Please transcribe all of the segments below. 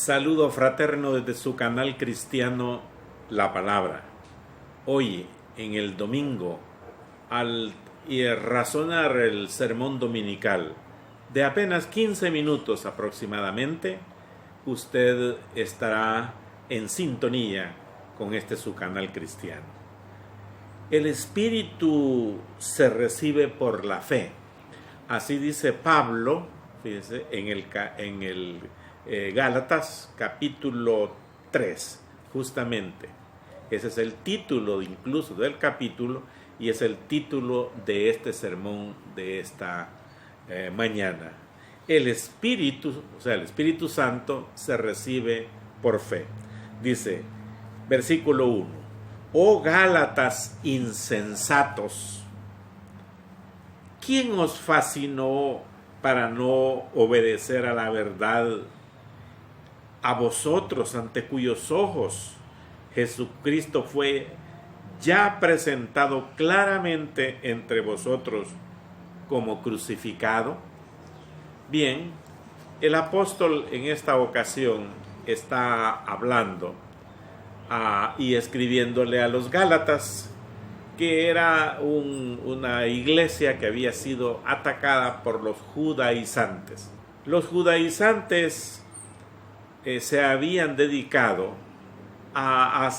Saludo fraterno desde su canal cristiano La Palabra. Hoy, en el domingo, al razonar el sermón dominical de apenas 15 minutos aproximadamente, usted estará en sintonía con este su canal cristiano. El Espíritu se recibe por la fe. Así dice Pablo, fíjese, en el Gálatas capítulo 3, justamente. Ese es el título incluso del capítulo y es el título de este sermón de esta mañana. El Espíritu, o sea, el Espíritu Santo se recibe por fe. Dice, versículo 1, oh Gálatas insensatos, ¿quién os fascinó para no obedecer a la verdad? A vosotros, ante cuyos ojos Jesucristo fue ya presentado claramente entre vosotros como crucificado. Bien, el apóstol en esta ocasión está hablando y escribiéndole a los Gálatas, que era una iglesia que había sido atacada por los judaizantes. Los judaizantes se habían dedicado a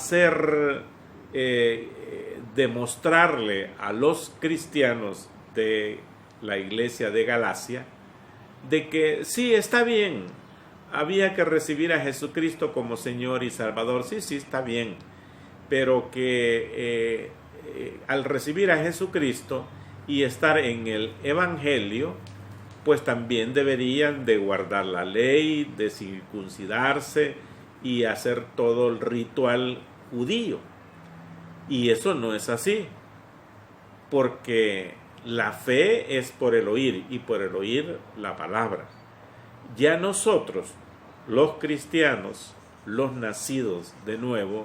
demostrarle a los cristianos de la iglesia de Galacia de que sí, está bien, había que recibir a Jesucristo como Señor y Salvador, sí, está bien, pero que al recibir a Jesucristo y estar en el Evangelio, pues también deberían de guardar la ley, de circuncidarse y hacer todo el ritual judío. Y eso no es así, porque la fe es por el oír y por el oír la palabra. Ya nosotros, los cristianos, los nacidos de nuevo,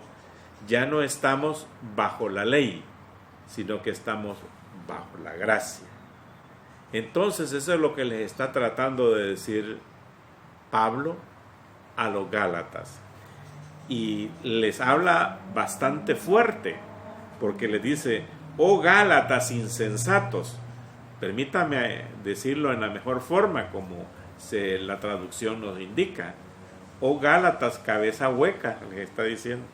ya no estamos bajo la ley, sino que estamos bajo la gracia. Entonces eso es lo que les está tratando de decir Pablo a los Gálatas. Y les habla bastante fuerte, porque les dice, oh Gálatas insensatos. Permítame decirlo en la mejor forma, como la traducción nos indica. Oh Gálatas cabeza hueca, les está diciendo.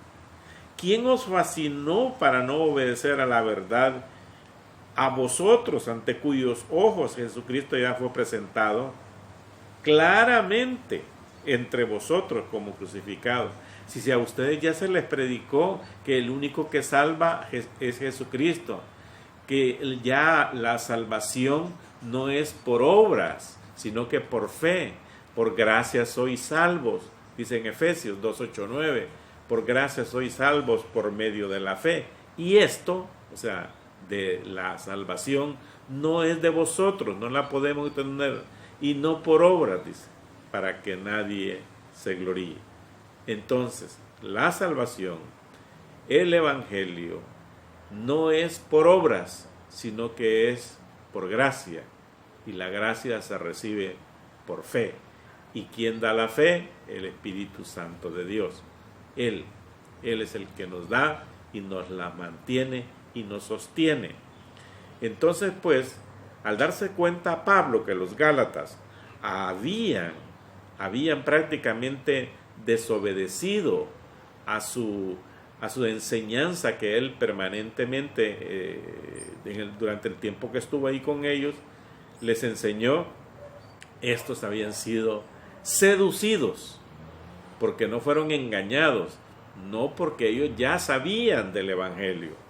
¿Quién os fascinó para no obedecer a la verdad? A vosotros, ante cuyos ojos Jesucristo ya fue presentado claramente entre vosotros como crucificado. Si a ustedes ya se les predicó que el único que salva es Jesucristo, que ya la salvación no es por obras, sino que por fe, por gracia sois salvos, dice en Efesios 2:8-9, por gracia sois salvos por medio de la fe. Y esto, o sea, de la salvación no es de vosotros, no la podemos tener, y no por obras, dice, para que nadie se gloríe. Entonces, la salvación, el evangelio, no es por obras, sino que es por gracia, y la gracia se recibe por fe. ¿Y quién da la fe? El Espíritu Santo de Dios. Él es el que nos da y nos la mantiene y nos sostiene. Entonces, pues, al darse cuenta Pablo que los Gálatas habían prácticamente desobedecido a su enseñanza que él permanentemente durante el tiempo que estuvo ahí con ellos les enseñó, estos habían sido seducidos, porque no fueron engañados, no porque ellos ya sabían del evangelio.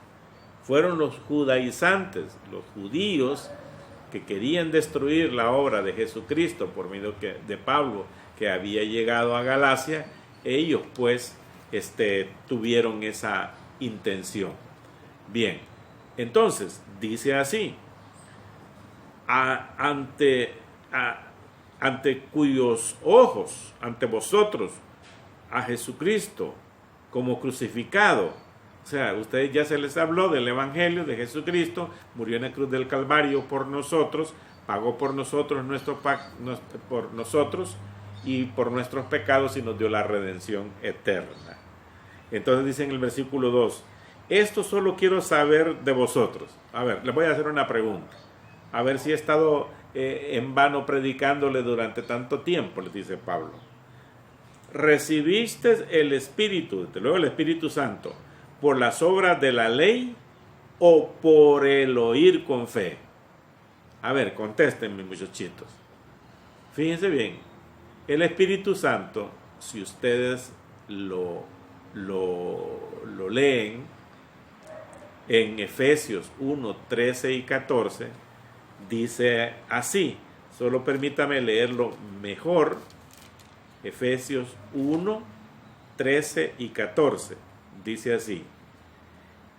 Fueron los judaizantes, los judíos que querían destruir la obra de Jesucristo por medio de Pablo, que había llegado a Galacia. Ellos pues tuvieron esa intención. Bien, entonces dice así, ante cuyos ojos, ante vosotros, a Jesucristo como crucificado. O sea, ustedes ya se les habló del evangelio de Jesucristo, murió en la cruz del Calvario por nosotros, pagó por nosotros por nosotros, y por nuestros pecados y nos dio la redención eterna. Entonces dice en el versículo 2, esto solo quiero saber de vosotros. A ver, les voy a hacer una pregunta. A ver si he estado en vano predicándole durante tanto tiempo, les dice Pablo. ¿Recibiste el Espíritu, desde luego el Espíritu Santo, por las obras de la ley o por el oír con fe? A ver, contéstenme, muchachitos. Fíjense bien, el Espíritu Santo, si ustedes lo leen en Efesios 1, 13 y 14, dice así, solo permítame leerlo mejor, Efesios 1, 13 y 14, dice así,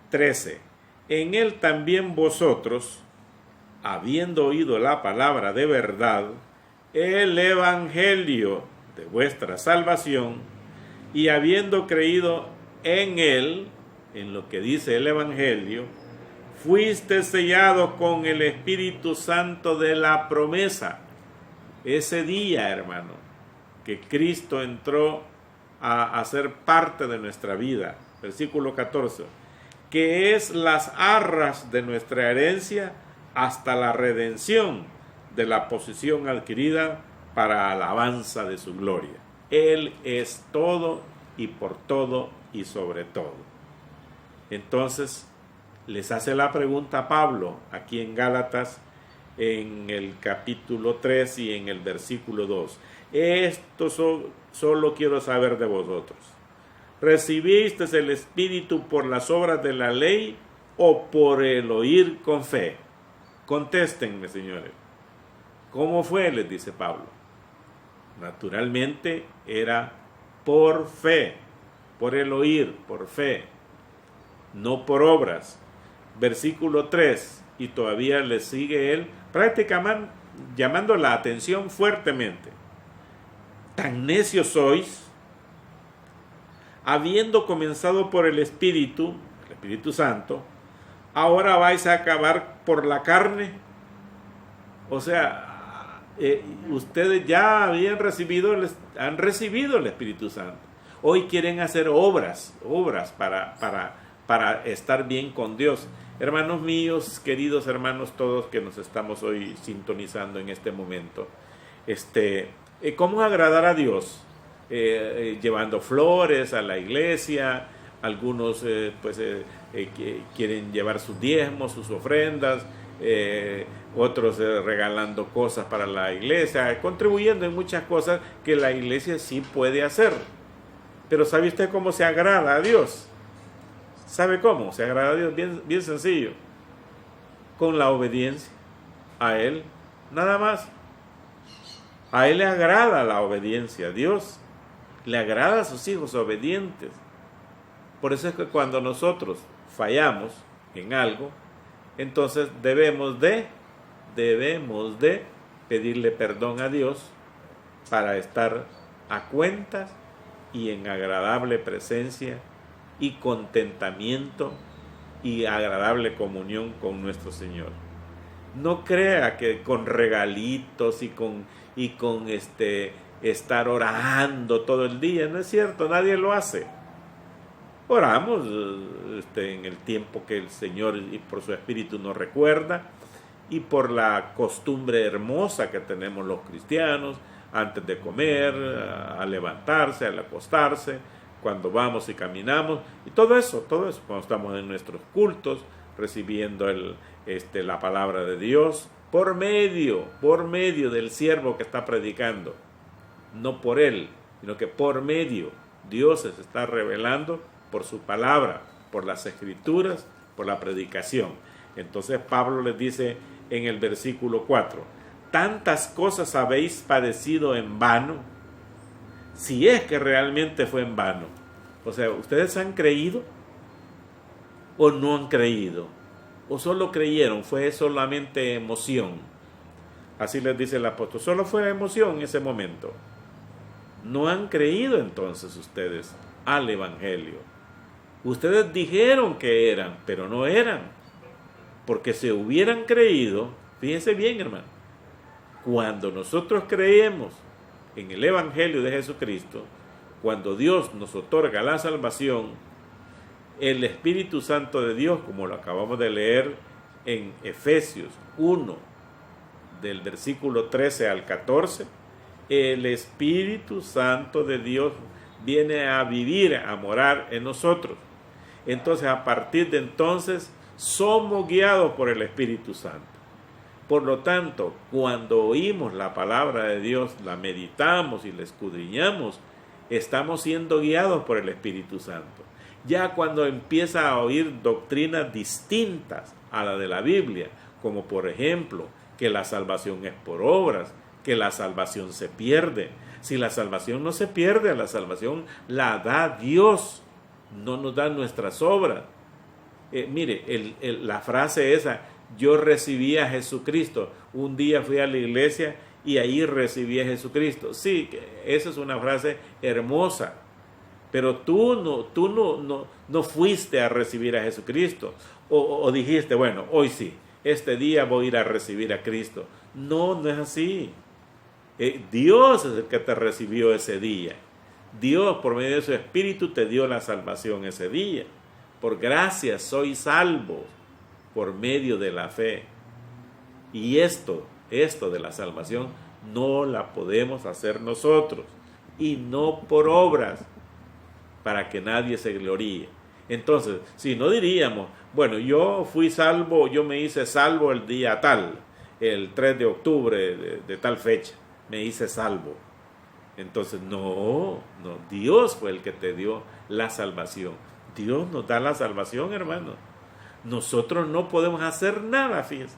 13, en él también vosotros, habiendo oído la palabra de verdad, el evangelio de vuestra salvación, y habiendo creído en él, en lo que dice el evangelio, fuiste sellado con el Espíritu Santo de la promesa. Ese día, hermano, que Cristo entró a ser parte de nuestra vida, versículo 14, que es las arras de nuestra herencia hasta la redención de la posesión adquirida para alabanza de su gloria. Él es todo y por todo y sobre todo. Entonces, les hace la pregunta a Pablo, aquí en Gálatas, en el capítulo 3 y en el versículo 2. Esto solo quiero saber de vosotros. ¿Recibiste el Espíritu por las obras de la ley o por el oír con fe? Contéstenme, señores. ¿Cómo fue? Les dice Pablo. Naturalmente era por fe, por el oír, por fe, no por obras. Versículo 3, y todavía le sigue él prácticamente llamando la atención fuertemente. Tan necios sois, habiendo comenzado por el Espíritu Santo, ahora vais a acabar por la carne. O sea, ustedes ya han recibido el Espíritu Santo. Hoy quieren hacer obras para estar bien con Dios. Hermanos míos, queridos hermanos todos que nos estamos hoy sintonizando en este momento, ¿cómo agradar a Dios? Llevando flores a la iglesia, algunos quieren llevar sus diezmos, sus ofrendas, otros regalando cosas para la iglesia, contribuyendo en muchas cosas que la iglesia sí puede hacer. Pero ¿sabe usted cómo se agrada a Dios? ¿Sabe cómo se agrada a Dios? Bien, bien sencillo. Con la obediencia a Él, nada más. A Él le agrada la obediencia, a Dios le agrada a sus hijos obedientes. Por eso es que cuando nosotros fallamos en algo, entonces debemos de pedirle perdón a Dios para estar a cuentas y en agradable presencia y contentamiento y agradable comunión con nuestro Señor. No crea que con regalitos y con estar orando todo el día, no es cierto, nadie lo hace. Oramos en el tiempo que el Señor y por su Espíritu nos recuerda y por la costumbre hermosa que tenemos los cristianos antes de comer, al levantarse, al acostarse, cuando vamos y caminamos y todo eso cuando estamos en nuestros cultos recibiendo la palabra de Dios por medio del siervo que está predicando, no por él, sino que por medio Dios se está revelando por su palabra, por las escrituras, por la predicación. Entonces Pablo les dice en el versículo 4, tantas cosas habéis padecido en vano, si es que realmente fue en vano. O sea, ¿ustedes han creído o no han creído? ¿O solo creyeron? ¿Fue solamente emoción? Así les dice el apóstol, solo fue emoción en ese momento. No han creído entonces ustedes al Evangelio. Ustedes dijeron que eran, pero no eran. Porque si hubieran creído, fíjense bien, hermano, cuando nosotros creemos en el Evangelio de Jesucristo, cuando Dios nos otorga la salvación, el Espíritu Santo de Dios, como lo acabamos de leer en Efesios 1, del versículo 13 al 14, el Espíritu Santo de Dios viene a vivir, a morar en nosotros. Entonces, a partir de entonces, somos guiados por el Espíritu Santo. Por lo tanto, cuando oímos la palabra de Dios, la meditamos y la escudriñamos, estamos siendo guiados por el Espíritu Santo. Ya cuando empieza a oír doctrinas distintas a la de la Biblia, como por ejemplo, que la salvación es por obras, que la salvación se pierde. Si la salvación no se pierde, la salvación la da Dios, no nos da nuestras obras. Mire, la frase esa, yo recibí a Jesucristo. Un día fui a la iglesia y ahí recibí a Jesucristo. Sí, esa es una frase hermosa, pero tú no fuiste a recibir a Jesucristo. O dijiste, bueno, hoy sí, este día voy a ir a recibir a Cristo. No es así. Dios es el que te recibió ese día. Dios, por medio de su Espíritu, te dio la salvación ese día. Por gracia soy salvo por medio de la fe. Y esto de la salvación no la podemos hacer nosotros, y no por obras, para que nadie se gloríe. Entonces, si no diríamos, bueno, yo fui salvo, yo me hice salvo el día tal, el 3 de octubre de tal fecha, me hice salvo. Entonces, no, Dios fue el que te dio la salvación. Dios nos da la salvación, hermano. Nosotros no podemos hacer nada, fíjense.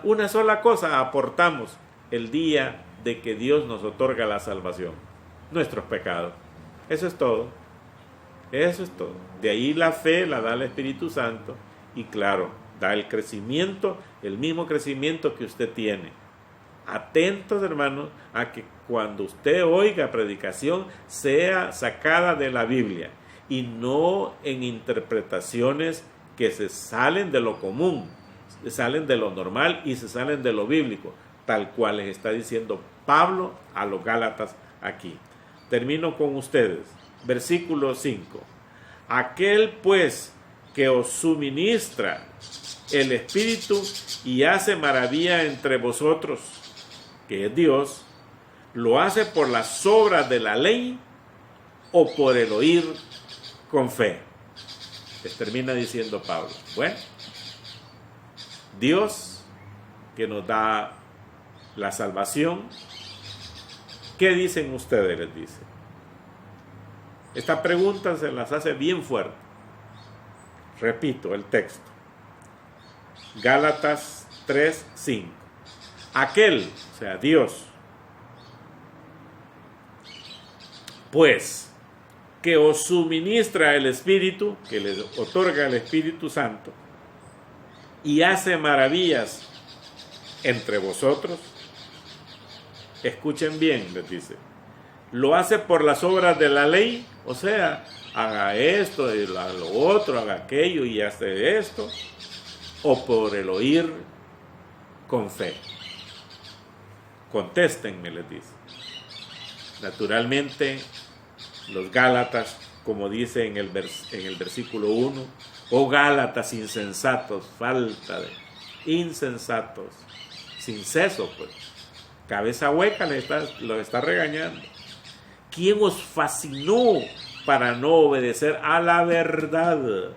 Una sola cosa aportamos el día de que Dios nos otorga la salvación: nuestros pecados. Eso es todo. Eso es todo. De ahí la fe la da el Espíritu Santo y claro, da el crecimiento, el mismo crecimiento que usted tiene. Atentos, hermanos, a que cuando usted oiga predicación sea sacada de la Biblia y no en interpretaciones que se salen de lo común, se salen de lo normal y se salen de lo bíblico, tal cual les está diciendo Pablo a los Gálatas aquí. Termino con ustedes. Versículo 5. Aquel pues que os suministra el Espíritu y hace maravilla entre vosotros, que es Dios, ¿lo hace por las obras de la ley o por el oír con fe? Les termina diciendo Pablo. Bueno, Dios que nos da la salvación, ¿qué dicen ustedes? Les dice. Esta pregunta se las hace bien fuerte. Repito el texto. Gálatas 3:5. Aquel, o sea, Dios, pues, que os suministra el Espíritu, que les otorga el Espíritu Santo, y hace maravillas entre vosotros. Escuchen bien, les dice. ¿Lo hace por las obras de la ley? O sea, haga esto y lo otro, haga aquello y hace esto. ¿O por el oír con fe? Contéstenme, les dice. Naturalmente, los Gálatas, como dice en el versículo 1, oh Gálatas insensatos, falta de insensatos, sin ceso, pues. Cabeza hueca lo está regañando. ¿Quién os fascinó para no obedecer a la verdad?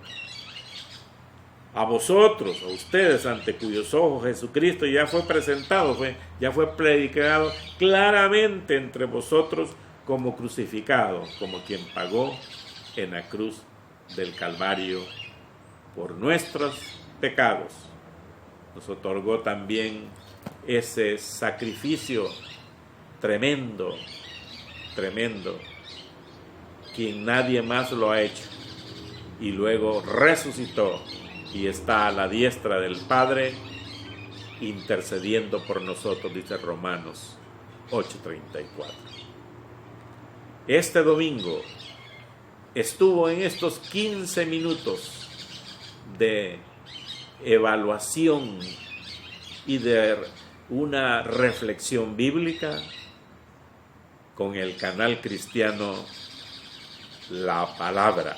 A vosotros, a ustedes, ante cuyos ojos Jesucristo ya fue presentado, ya fue predicado claramente entre vosotros como crucificado, como quien pagó en la cruz del Calvario por nuestros pecados. Nos otorgó también ese sacrificio tremendo, quien nadie más lo ha hecho, y luego resucitó y está a la diestra del Padre intercediendo por nosotros, dice Romanos 8:34. Este domingo estuvo en estos 15 minutos de evaluación y de una reflexión bíblica con el canal cristiano La Palabra.